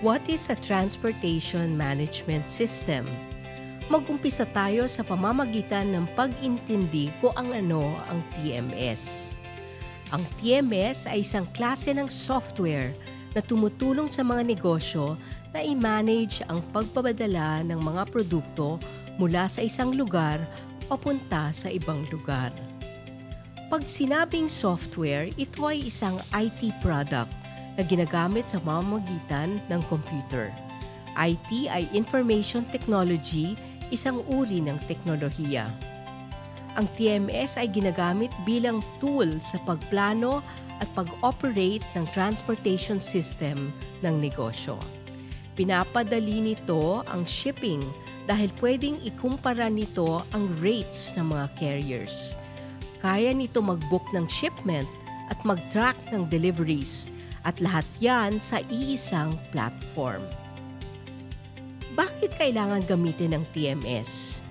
What is a transportation management system? Mag-umpisa tayo sa pamamagitan ng pag-intindi kung ano ang TMS. Ang TMS ay isang klase ng software na tumutulong sa mga negosyo na i-manage ang pagpapadala ng mga produkto mula sa isang lugar papunta sa ibang lugar. Pag sinabing software, ito ay isang IT product na ginagamit sa pamamagitan ng computer. IT ay information technology, isang uri ng teknolohiya. Ang TMS ay ginagamit bilang tool sa pagplano at pag-operate ng transportation system ng negosyo. Pinapadali nito ang shipping dahil pwedeng ikumpara nito ang rates ng mga carriers. Kaya nito mag-book ng shipment at mag-track ng deliveries at lahat yan sa iisang platform. Bakit kailangan gamitin ng TMS?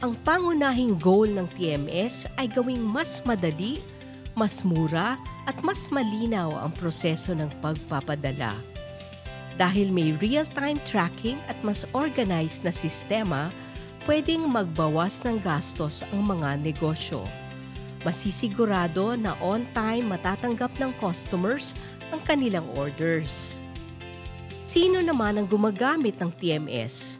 Ang pangunahing goal ng TMS ay gawing mas madali, mas mura at mas malinaw ang proseso ng pagpapadala. Dahil may real-time tracking at mas organized na sistema, pwedeng magbawas ng gastos ang mga negosyo. Masisigurado na on-time matatanggap ng customers ang kanilang orders. Sino naman ang gumagamit ng TMS?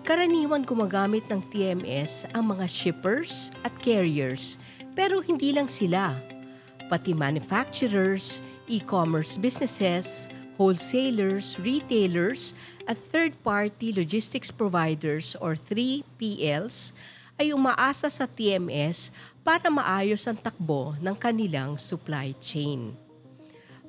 Karaniwan gumagamit ng TMS ang mga shippers at carriers, pero hindi lang sila. Pati manufacturers, e-commerce businesses, wholesalers, retailers, at third-party logistics providers or 3PLs ay umaasa sa TMS para maayos ang takbo ng kanilang supply chain.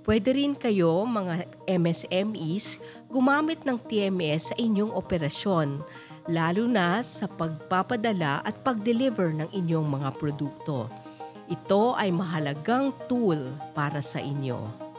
Pwede rin kayo, mga MSMEs, gumamit ng TMS sa inyong operasyon, lalo na sa pagpapadala at pag-deliver ng inyong mga produkto. Ito ay mahalagang tool para sa inyo.